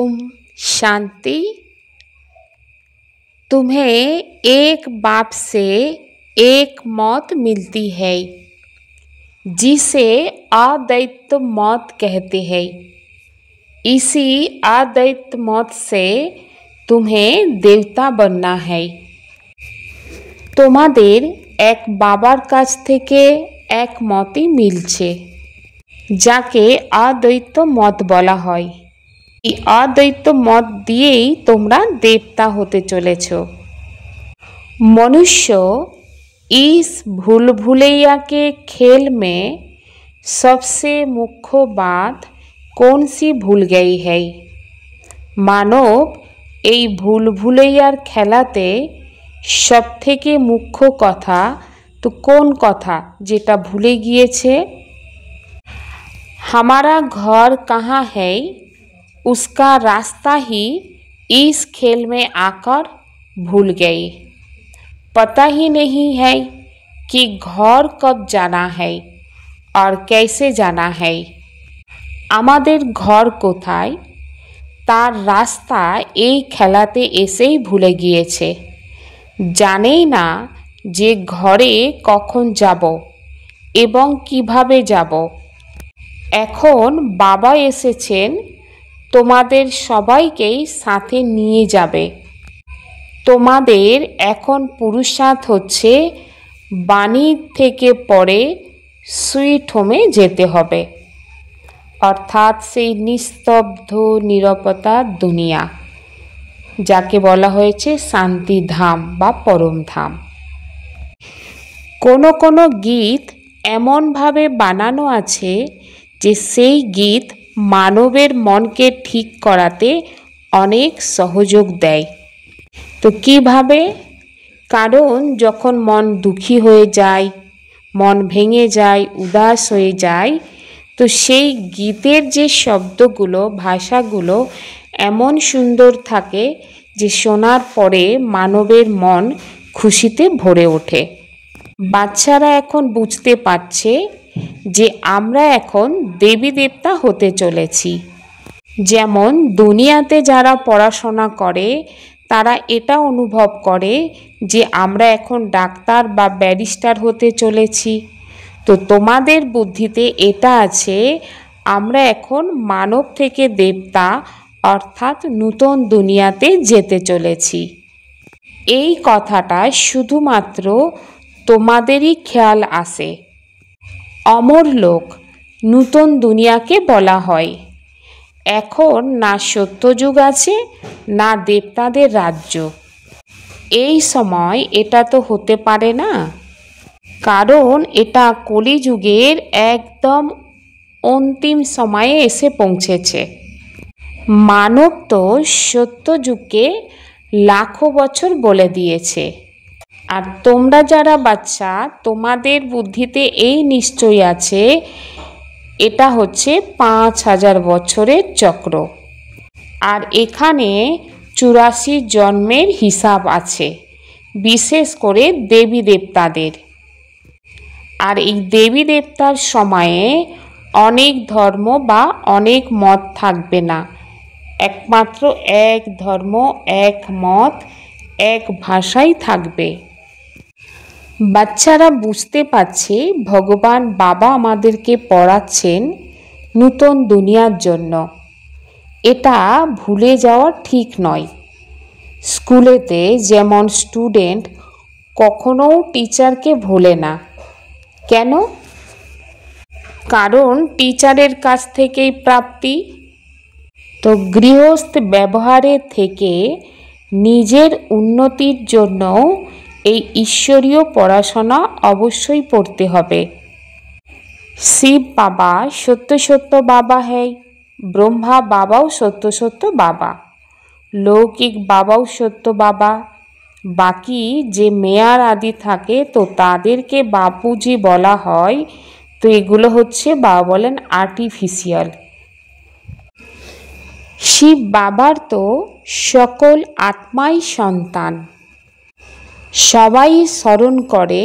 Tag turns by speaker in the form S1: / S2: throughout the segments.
S1: ओम शांति। तुम्हें एक बाप से एक मौत मिलती है जिसे अद्वैत मौत कहते हैं। इसी अद्वैत मौत से तुम्हें देवता बनना है। তোমাদের এক বাবার কাছ থেকে এক মতই মিলছে, যাকে অদ্বৈত মত বলা হয়। এই अद्वैत मत दिएई তোমরা देवता होते चलेছ। मनुष्य इस भूल भुलैया के खेल में सबसे मुख्य बात कौन सी भूल गई है? मानव এই ভুল ভুলাইয়ার খেলাতে सबथेके मुख्य कथा तो कौन कथा जेटा भूले गिएछे? हमारा घर कहाँ है उसका रास्ता ही इस खेल में आकर भूल गई। पता ही नहीं है कि घर कब जाना है और कैसे जाना है। आमादेर घर कोथाय तार रास्ता এই খেলাতে এসেই ভুলে গিয়েছে। জানেই না যে ঘরে কখন যাব এবং কিভাবে যাব। এখন বাবা এসেছেন, তোমাদের সবাইকেই সাথে নিয়ে যাবে। তোমাদের এখন পুরুষার্থ হচ্ছে বাণী থেকে পরে সুইট হোমে যেতে হবে, অর্থাৎ সেই নিস্তব্ধ নিরবতা দুনিয়া, যাকে বলা হয়েছে শান্তি ধাম বা পরম ধাম। কোনো কোনো গীত এমনভাবে বানানো আছে যে সেই গীত মানবের মনকে ঠিক করাতে অনেক সহযোগ দেয়। তো কিভাবে? কারণ যখন মন দুঃখী হয়ে যায়, মন ভেঙে যায়, উদাস হয়ে যায়, তো সেই গীতের যে শব্দগুলো, ভাষাগুলো এমন সুন্দর থাকে যে শোনার পরে মানবের মন খুশিতে ভরে ওঠে। বাচ্চারা এখন বুঝতে পারছে যে আমরা এখন দেবী দেবতা হতে চলেছি। যেমন দুনিয়াতে যারা পড়াশোনা করে তারা এটা অনুভব করে যে আমরা এখন ডাক্তার বা ব্যারিস্টার হতে চলেছি। তো তোমাদের বুদ্ধিতে এটা আছে আমরা এখন মানব থেকে দেবতা অর্থাৎ নূতন দুনিয়াতে যেতে চলেছি। এই কথাটা শুধুমাত্র তোমাদেরই খেয়াল আসে। অমর লোক নূতন দুনিয়াকে বলা হয়। এখন না সত্যযুগ আছে না দেবতাদের রাজ্য। এই সময় এটা তো হতে পারে না, কারণ এটা কলিযুগের একদম অন্তিম সময়ে এসে পৌঁছেছে। মানব তো সত্যযুগকে লাখো বছর বলে দিয়েছে। আর তোমরা যারা বাচ্চা, তোমাদের বুদ্ধিতে এই নিশ্চয় আছে এটা হচ্ছে 5000 বছরের চক্র। আর এখানে 84 জন্মের হিসাব আছে, বিশেষ করে দেবী দেবতাদের। আর এই দেবী দেবতার সময়ে অনেক ধর্ম বা অনেক মত থাকবে না, একমাত্র এক ধর্ম, এক মত, এক ভাষাই থাকবে। বাচ্চারা বুঝতে পারছে ভগবান বাবা আমাদেরকে পড়াচ্ছেন নূতন দুনিয়ার জন্য। এটা ভুলে যাওয়া ঠিক নয়। স্কুলেতে যেমন স্টুডেন্ট কখনো টিচারকে ভোলে না। কেন? কারণ টিচারের কাছ থেকেই প্রাপ্তি। তো গৃহস্থ ব্যবহারের থেকে নিজের উন্নতির জন্য এই ঈশ্বরীয় পড়াশোনা অবশ্যই পড়তে হবে। শিব বাবা সত্য সত্য বাবা হ্যায়, ব্রহ্মা বাবাও সত্য সত্য বাবা, লৌকিক বাবাও সত্য বাবা। বাকি যে মেয়ার আদি থাকে তো তাদেরকে বাপুজি বলা হয়। তো এগুলো হচ্ছে বাবা বলেন আর্টিফিশিয়াল। শিব বাবার তো সকল আত্মাই সন্তান, সবাই স্মরণ করে।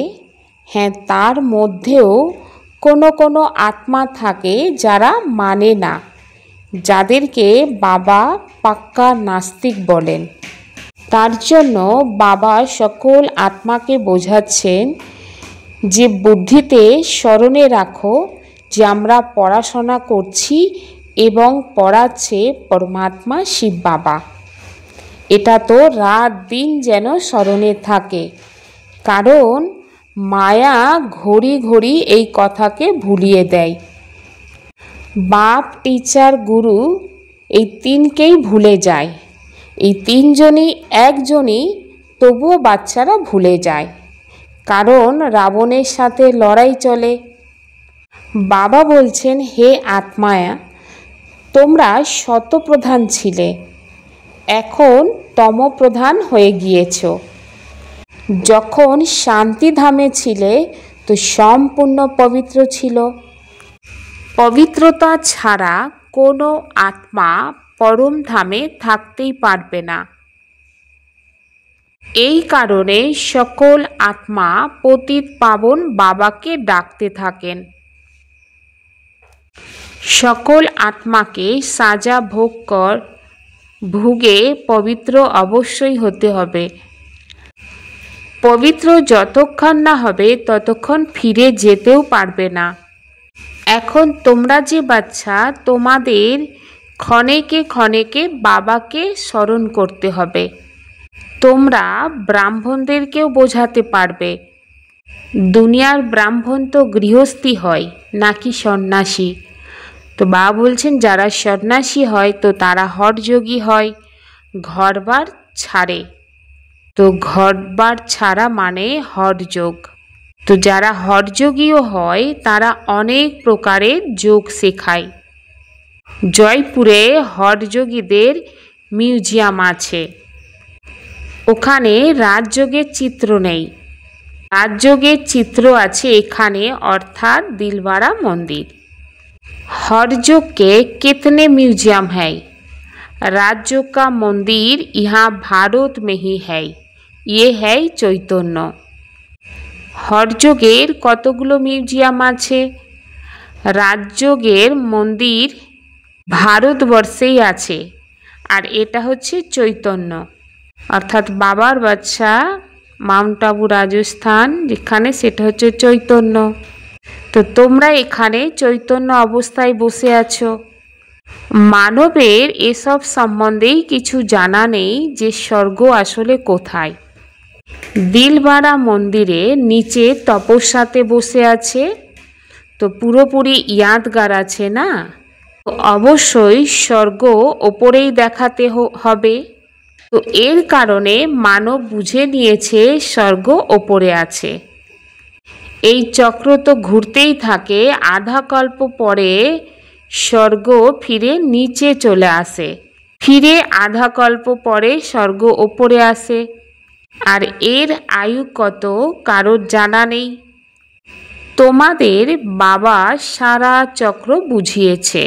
S1: হ্যাঁ, তার মধ্যেও কোনো কোনো আত্মা থাকে যারা মানে না, যাদেরকে বাবা পাক্কা নাস্তিক বলেন। তার জন্য বাবা সকল আত্মাকে বোঝাচ্ছেন যে বুদ্ধিতে স্মরণে রাখো যে আমরা পড়াশোনা করছি এবং পড়াচ্ছে পরমাত্মা শিব বাবা। এটা তো রাত দিন যেন স্মরণে থাকে, কারণ মায়া ঘড়ি ঘড়ি এই কথাকে ভুলিয়ে দেয়। বাপ, টিচার, গুরু এই তিনকেই ভুলে যায়। এই তিনজনই একজনই, তবুও বাচ্চারা ভুলে যায়, কারণ রাবণের সাথে লড়াই চলে। বাবা বলছেন, হে আত্মায়া, তোমরা শতপ্রধান ছিলে, এখন তমপ্রধান হয়ে গিয়েছ। যখন শান্তিধামে ছিলে তো সম্পূর্ণ পবিত্র ছিল। পবিত্রতা ছাড়া কোনো আত্মা পরম ধামে থাকতেই পারবে না। এই কারণে সকল আত্মা পতিত পাবন বাবাকে ডাকতে থাকেন। সকল আত্মাকে সাজা ভুগে পবিত্র অবশ্যই হতে হবে। পবিত্র যতক্ষণ না হবে ততক্ষণ ফিরে যেতেও পারবে না। এখন তোমরা যে বাচ্চা, তোমাদের ক্ষণেকে ক্ষণেকে বাবাকে স্মরণ করতে হবে। তোমরা ব্রাহ্মণদেরকেও বোঝাতে পারবে। দুনিয়ার ব্রাহ্মণ তো গৃহস্থী হয় নাকি সন্ন্যাসী। তো বাবা বলছেন যারা সন্ন্যাসী হয় তো তারা হঠযোগী হয়, ঘরবার ছাড়ে। তো ঘরবার ছাড়া মানে হঠযোগ। তো যারা হঠযোগীও হয় তারা অনেক প্রকারের যোগ শেখায়। জয়পুরে হঠযোগীদের মিউজিয়াম আছে। ওখানে রাজযোগের চিত্র নেই, রাজযোগের চিত্র আছে এখানে, অর্থাৎ দিলবাড়া मंदिर। हठयोग के कितने म्यूजियम है। राजयोग का मंदिर यहाँ भारत में ही है, ये है चैतन्य। हठयोगेर कतगुलो मिउजियाम आछे। राजयोगेर मंदिर भारतवर्षेई आछे, और एटा होच्छे चैतन्य, अर्थात बाबार बाच्चा माउंट आबू राजस्थान जेखाने सेटा होच्छे चैतन्य। तो तोमरा एखाने चैतन्य अवस्थाय बसे आछो। मानवेर एसब सम्बन्धेई किछु जाना नेई जे स्वर्ग आसले कोथाय। दिलबाड़ा मंदिरे नीचे तपस्याते बसे आछे, तो पुरोपुरी यादगार आछे ना, तो अवश्यई स्वर्ग ओपरेई देखाते हबे। तो एर कारणे मानव बुझे नियेछे स्वर्ग ओपरे आछे। এই চক্র তো ঘুরতেই থাকে, আধা কল্প পরে স্বর্গ ফিরে নিচে চলে আসে, ফিরে আধা কল্প পরে স্বর্গ ওপরে আসে। আর এর আয়ু কত কারোর জানা নেই। তোমাদের বাবা সারা চক্র বুঝিয়েছে।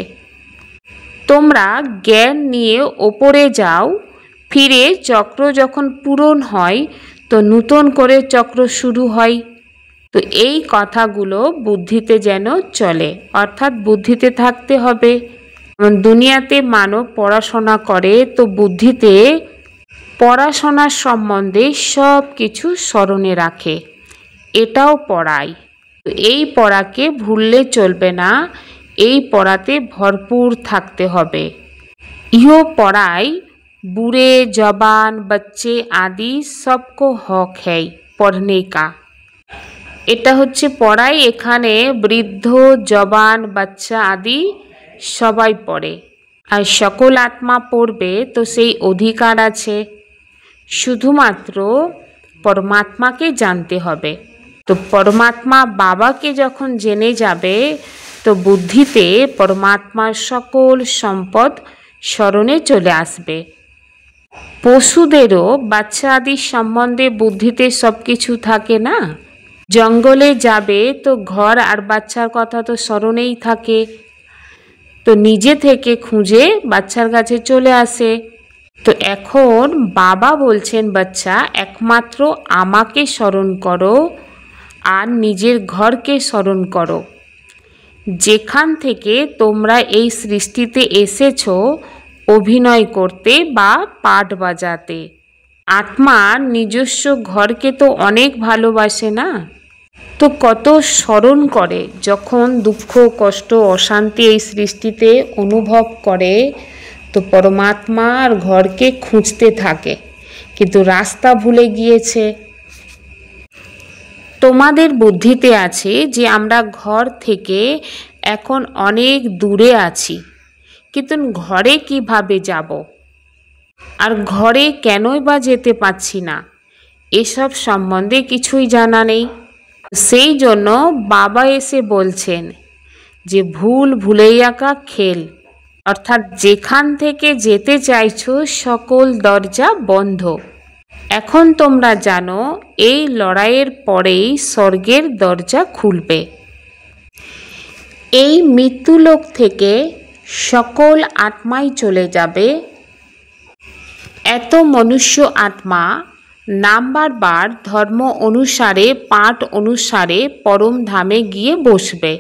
S1: তোমরা জ্ঞান নিয়ে ওপরে যাও, ফিরে চক্র যখন পূরণ হয় তো নতুন করে চক্র শুরু হয়। তো এই কথাগুলো বুদ্ধিতে যেন চলে, অর্থাৎ বুদ্ধিতে থাকতে হবে। দুনিয়াতে মানব পড়াশোনা করে তো বুদ্ধিতে পড়াশোনার সম্বন্ধে সব কিছু স্মরণে রাখে, এটাও পড়ায়। তো এই পড়াকে ভুললে চলবে না, এই পড়াতে ভরপুর থাকতে হবে। ইহো পড়াই बूढ़े जवान बच्चे आदि सबको हक है पढ़ने का। এটা হচ্ছে পড়াই, এখানে বৃদ্ধ জবান বাচ্চা আদি সবাই পড়ে, আর সকল আত্মা পড়বে তো সেই অধিকার আছে। শুধুমাত্র পরমাত্মাকে জানতে হবে। তো পরমাত্মা বাবাকে যখন জেনে যাবে তো বুদ্ধিতে পরমাত্মার সকল সম্পদ স্মরণে চলে আসবে। পশুদেরও বাচ্চা আদি সম্বন্ধে বুদ্ধিতে সব কিছু থাকে না। জঙ্গলে যাবে তো ঘর আর বাচ্চার কথা তো স্মরণেই থাকে, তো নিজে থেকে খুঁজে বাচ্চার কাছে চলে আসে। তো এখন বাবা বলছেন, বাচ্চা একমাত্র আমাকে স্মরণ করো আর নিজের ঘরকে স্মরণ করো। যেখান থেকে তোমরা এই সৃষ্টিতে এসেছো অভিনয় করতে বা পাঠ বাজাতে। আত্মার নিজস্ব ঘরকে তো অনেক ভালোবাসে না, তো কত স্মরণ করে যখন দুঃখ কষ্ট অশান্তি এই সৃষ্টিতে অনুভব করে, তো পরমাত্মার ঘরকে খুঁজতে থাকে, কিন্তু রাস্তা ভুলে গিয়েছে। তোমাদের বুদ্ধিতে আছে যে আমরা ঘর থেকে এখন অনেক দূরে আছি, কিন্তু ঘরে কিভাবে যাব, আর ঘরে কেনই বা যেতে পারছি না, এসব সম্বন্ধে কিছুই জানা নেই। সেই জন্য বাবা এসে বলছেন যে ভুল ভুলাইয়া কা খেল, অর্থাৎ যেখান থেকে যেতে চাইছো সকল দরজা বন্ধ। এখন তোমরা জানো এই লড়াইয়ের পরেই স্বর্গের দরজা খুলবে। এই মৃত্যুলোক থেকে সকল আত্মাই চলে যাবে। এত মনুষ্য আত্মা নাম্বারবার ধর্ম অনুসারে পাঠ অনুসারে পরম ধামে গিয়ে বসবে।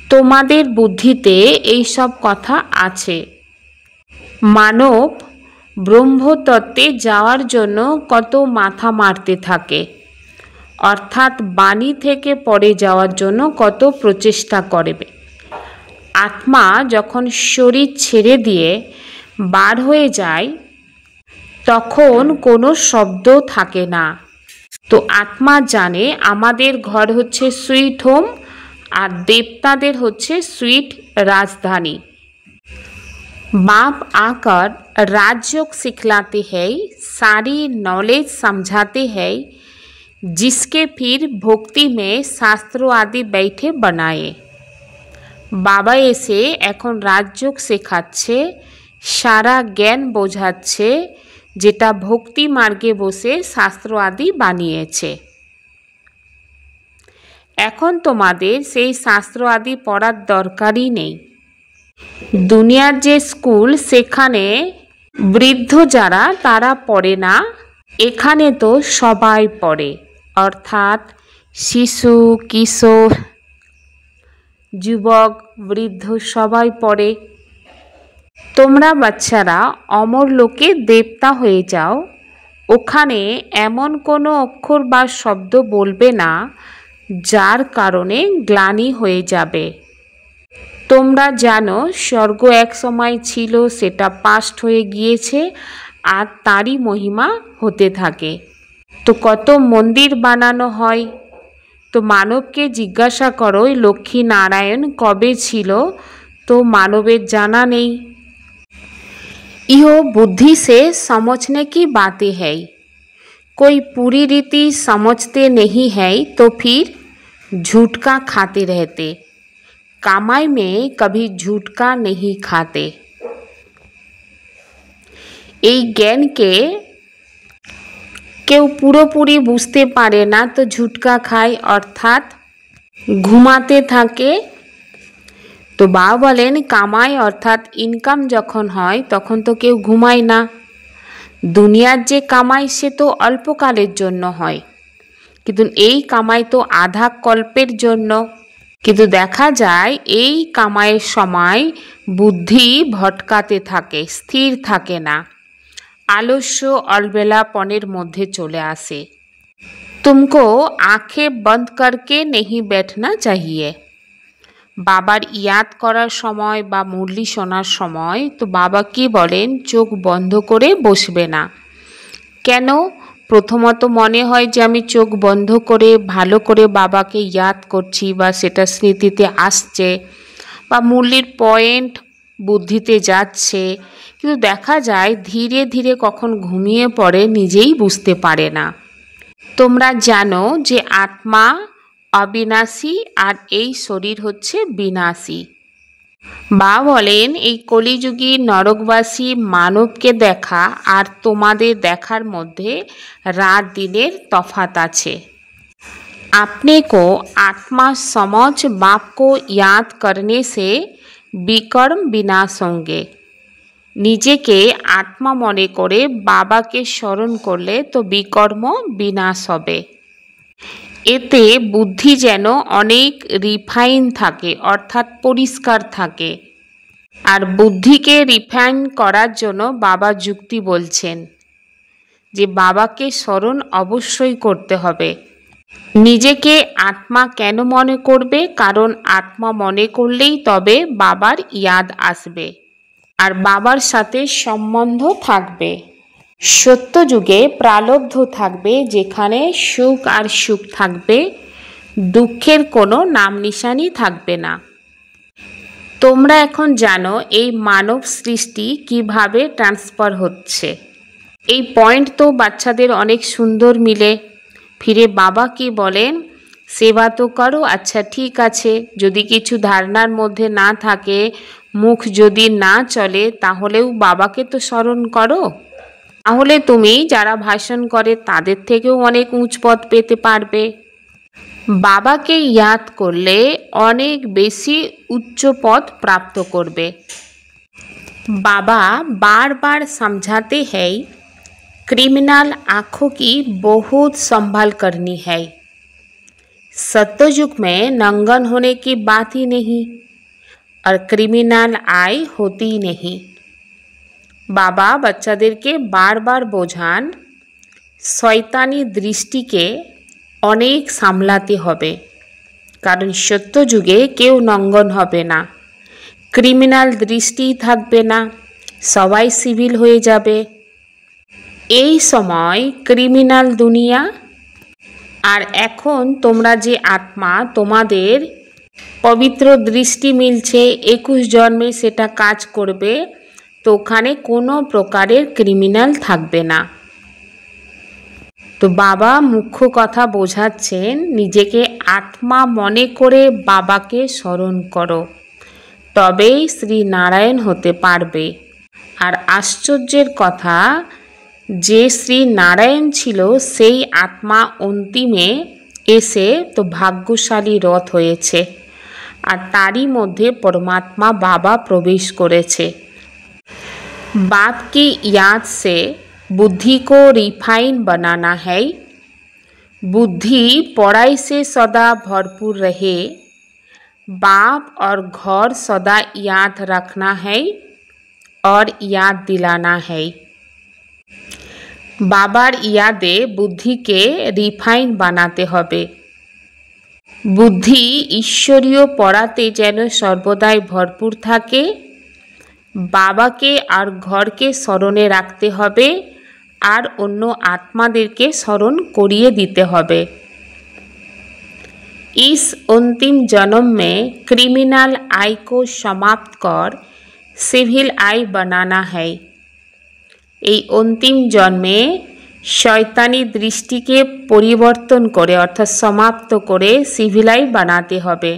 S1: তোমাদের বুদ্ধিতে এই সব কথা আছে। মানব ব্রহ্মতত্ত্বে যাওয়ার জন্য কত মাথা মারতে থাকে, অর্থাৎ বাণী থেকে পরে যাওয়ার জন্য কত প্রচেষ্টা করবে। আত্মা যখন শরীর ছেড়ে দিয়ে বার হয়ে যায় তখন কোনো শব্দ থাকে না। তো আত্মা জানে আমাদের ঘর হচ্ছে সুইট হোম, আর দেবতাদের হচ্ছে সুইट राजधानी। बाप आकर राजयोग सिखलाते हैं, सारी नॉलेज समझाते हैं, जिसके फिर भक्ति में शास्त्रों आदि बैठे बनाए। बाबा एसे এখন রাজযোগ শেখাচ্ছে, সারা জ্ঞান বোঝাচ্ছে, যেটা ভক্তি মার্গে বসে শাস্ত্র আদি বানিয়েছে। এখন তোমাদের সেই শাস্ত্র আদি পড়ার দরকারই নেই। দুনিয়ার যে স্কুল সেখানে বৃদ্ধ যারা তারা পড়ে না, এখানে তো সবাই পড়ে, অর্থাৎ শিশু কিশোর যুবক বৃদ্ধ সবাই পড়ে। তোমরা বাচ্চারা অমর লোকে দেবতা হয়ে যাও, ওখানে এমন কোনো অক্ষর বা শব্দ বলবে না যার কারণে গ্লানি হয়ে যাবে। তোমরা জানো স্বর্গ এক সময় ছিল, সেটা পাস্ট হয়ে গিয়েছে, আর তারই মহিমা হতে থাকে। তো কত মন্দির বানানো হয়। তো মানবকে জিজ্ঞাসা করো লক্ষ্মী নারায়ণ কবে ছিল, তো মানবের জানা নেই। यह बुद्धि से समझने की बातें है, कोई पूरी रीति समझते नहीं है तो फिर झूठ का खाते रहते, कामाई में कभी झूठ का नहीं खाते। এই জ্ঞানকে কেউ পুরোপুরি বুঝতে পারে না তো ঝুটকা খায়, অর্থাৎ ঘুমাতে থাকে। তো বাবা বলেন কামাই অর্থাৎ ইনকাম যখন হয় তখন তো কেউ ঘুমায় না। দুনিয়ার যে কামাই সে তো অল্পকালের জন্য হয়, কিন্তু এই কামাই তো আধা কল্পের জন্য। কিন্তু দেখা যায় এই কামাইয়ের সময় বুদ্ধি ভটকাতে থাকে, স্থির থাকে না, आलस्य अलबेलापনের মধ্যে চলে আসে। तुमको आंखें बंद करके नहीं बैठना चाहिए। বাবার ইয়াদ করার সময় বা মুরলি শোনার সময় তো বাবা কি বলেন, চোখ বন্ধ করে বসবে না। কেন? প্রথমত মনে হয় যে আমি চোখ বন্ধ করে ভালো করে বাবাকে ইয়াদ করছি বা সেটা স্মৃতিতে আসছে বা মুরলির পয়েন্ট বুদ্ধিতে যাচ্ছে, কিন্তু দেখা যায় ধীরে ধীরে কখন ঘুমিয়ে পড়ে নিজেই বুঝতে পারে না। তোমরা জানো যে আত্মা অবিনাশী আর এই শরীর হচ্ছে বিনাশী। বা বলেন এই কলিযুগী নরকবাসী মানবকে দেখা আর তোমাদের দেখার মধ্যে রাত দিনের তফাত আছে। अपने को आत्मा समझ बाप को याद करने से विकर्म विनाश होंगे। নিজেকে আত্মা মনে করে বাবাকে স্মরণ করলে তো বিকর্ম বিনাশ হবে। এতে বুদ্ধি যেন অনেক রিফাইন থাকে, অর্থাৎ পরিষ্কার থাকে। আর বুদ্ধিকে রিফাইন করার জন্য বাবা যুক্তি বলছেন যে বাবাকে স্মরণ অবশ্যই করতে হবে। নিজেকে আত্মা কেন মনে করবে? কারণ আত্মা মনে করলেই তবে বাবার ইয়াদ আসবে আর বাবার সাথে সম্বন্ধ থাকবে। সত্যযুগে প্রালব্ধ থাকবে, যেখানে সুখ আর সুখ থাকবে, দুঃখের কোনো নাম নিশানি থাকবে না। তোমরা এখন জানো এই মানব সৃষ্টি কিভাবে ট্রান্সফার হচ্ছে। এই পয়েন্ট তো বাচ্চাদের অনেক সুন্দর মিলে। ফিরে বাবা কি বলেন? সেবা তো করো, আচ্ছা ঠিক আছে, যদি কিছু ধারণার মধ্যে না থাকে, মুখ যদি না চলে, তাহলেও বাবাকে তো স্মরণ করো। তাহলে তুমি যারা ভাষণ করে তাদের থেকেও অনেক উচ্চ পদ পেতে পারবে। বাবাকে ইয়াদ করলে অনেক বেশি উচ্চ পদ প্রাপ্ত করবে। बाबा बार बार समझाते हैं, क्रिमिनल आँखों की बहुत संभाल करनी है। सत्ययुग में नंगन होने की बात ही नहीं और क्रिमिनल आय होती ही नहीं। बाबा बच्चादेरके बार बार बोझान शयतानी दृष्टिके अनेक सामलाते होबे, कारण सत्ययुगे केउ नंगन होबे ना, क्रिमिनल दृष्टि थाकबे ना, सबाई सिविल हये जाबे। এই সময় ক্রিমিনাল দুনিয়া। আর এখন তোমরা যে আত্মা, তোমাদের পবিত্র দৃষ্টি মিলছে, 21 জন্মে সেটা কাজ করবে, তো ওখানে কোনো প্রকারের ক্রিমিনাল থাকবে না। তো বাবা মুখ্য কথা বোঝাচ্ছেন, নিজেকে আত্মা মনে করে বাবাকে স্মরণ করো, তবেই শ্রী নারায়ণ হতে পারবে। আর আশ্চর্যের কথা, যে শ্রী নারায়ণ ছিল সেই আত্মা অন্তিমে এসে তো ভাগ্যশালী রথ হয়েছে, আর তারই মধ্যে পরমাত্মা বাবা প্রবেশ করেছে। बाप की याद से बुद्धि को रिफाइन बनाना है। बुद्धि पढ़ाई से सदा भरपूर रहे, बाप और घर सदा याद रखना है और याद दिलाना है। बाबार यादे बुद्धि के रिफाइन बनाते होबे। बुद्धि ईश्वरीय पढ़ाते जेन सर्वदाई भरपूर थाके, बाबाके और घर के स्मरणे राखते होबे और अन्य आत्मादेरके स्मरण करिए दीते होबे। इस अंतिम जन्म में क्रिमिनल आय को समाप्त कर सिविल आय बनाना है। এই অন্তিম জন্মে শয়তানি দৃষ্টিকে পরিবর্তন করে, অর্থাৎ সমাপ্ত করে সিভিল আই বানাতে হবে।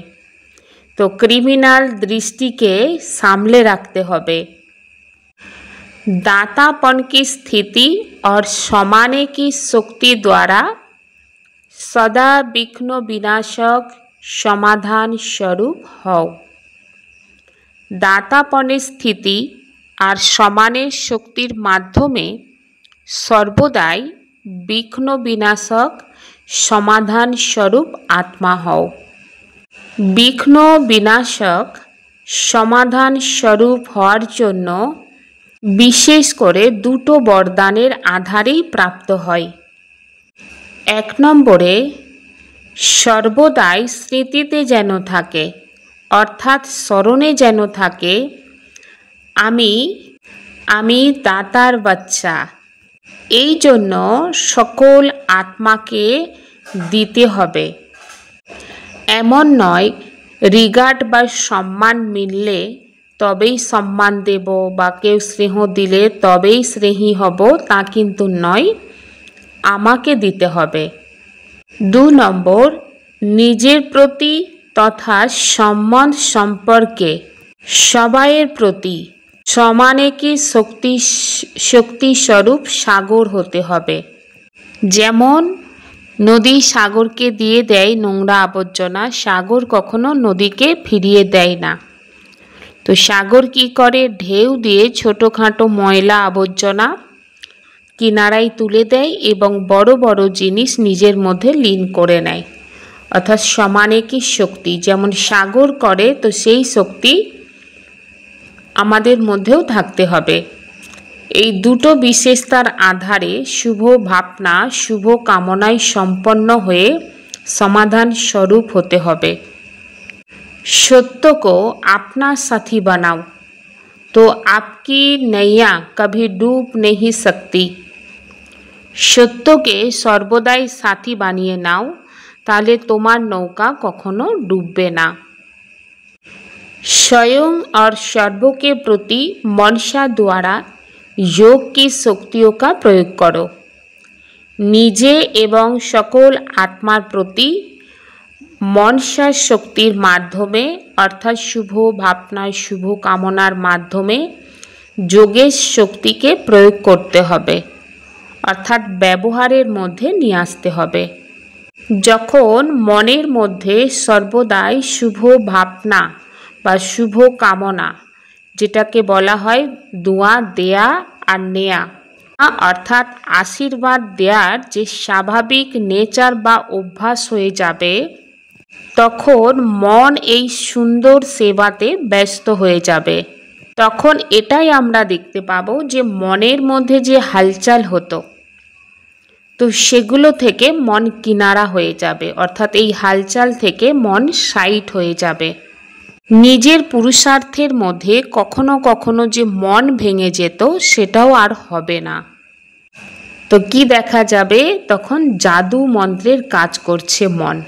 S1: तो क्रिमिनल दृष्टि के सामले रखते होबे। दातापन की स्थिति और समाने की शक्ति द्वारा सदा विघ्न विनाशक समाधान स्वरूप हओ। दातापनेर स्थिति और समानेर शक्तिर माध्यमे सर्वदाई विघ्न विनाशक समाधान स्वरूप आत्मा हओ। विघ्न विनाशक समाधान स्वरूप हওয়ার জন্য বিশেষ করে দুটো বরদানের আধারেই প্রাপ্ত হয়। এক নম্বরে সর্বদাই স্মৃতিতে যেন থাকে, অর্থাৎ স্মরণে যেন থাকে, আমি দাতার বাচ্চা। এই জন্য সকল আত্মাকে দিতে হবে। এমন নয় রিগার্ড বা সম্মান মিললে তবেই সম্মান দেব, বা কেউ স্নেহ দিলে তবেই স্নেহী হব, তা কিন্তু নয়, আমাকে দিতে হবে। 2 নম্বর, নিজের প্রতি তথা সম্মান সম্পর্কে সবাইয়ের প্রতি সমানে কি শক্তি স্বরূপ সাগর হতে হবে। যেমন নদী সাগরকে দিয়ে দেয় নোংরা আবর্জনা, সাগর কখনো নদীকে ফিরিয়ে দেয় না। তো সাগর কি করে? ঢেউ দিয়ে ছোটোখাটো ময়লা আবর্জনা কিনারায় তুলে দেয় এবং বড় বড় জিনিস নিজের মধ্যে লীন করে নেয়। অর্থাৎ সমানেকি শক্তি যেমন সাগর করে, তো সেই শক্তি আমাদের মধ্যেও থাকতে হবে। এই দুটো বিশেষতার আধারে শুভ ভাবনা শুভ কামনায় সম্পন্ন হয়ে समाधान स्वरूप होते হবে। सत्य को अपना साथी बनाओ तो आपकी नैया कभी डूब नहीं सकती। सत्यके सर्वदाई साथी बानिए नाओ, ताहले तोमार नौका कखनो डूबबे ना। स्वयं और सर्व के प्रति मनसा द्वारा योग की शक्तियों का प्रयोग करो। निजे एवं सकल आत्मार प्रति मनसा शक्तिर माध्यमे अर्थात शुभ भावना शुभ कामनार माध्यमे योगेर शक्ति के प्रयोग करते हबे, अर्थात व्यवहारेर मध्य निये आसते हबे। जखन मनेर मध्य सर्वदाई शुभ भावना बा शुभ कामना जेटाके बला हय दुआ देया और नेया अर्थात आशीर्वाद देयार जे स्वाभाविक नेचार बा अभ्यास हये जाबे, तखन मन एई सुंदर सेवाते व्यस्त हये जाबे। तखन एटाई आमरा देखते पाबो जे मनेर मध्य जे हालचाल हतो तो सेगुलो थेके मन किनारा हये जाबे, अर्थात एई हालचाल थेके मन साइड हये जाबे। निजेर पुरुषार्थेर मध्य कखनो कखनो जे मन भेंगे जेत सेटाओ आर हबे ना। तो कि देखा जाबे तखन जादू मंत्रेर काज करछे मन,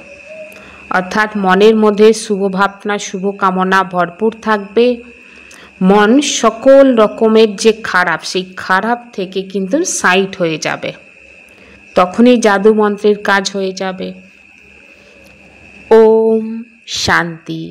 S1: अर्थात मनेर मध्य शुभ भावना शुभ कामना भरपूर थाकबे। मन सकल रकमेर जे खाराप सेई खाराप थेके किन्तु साइड हये जाबे, तखनई जादू मंत्रेर काज हये जाबे। ओम शांति।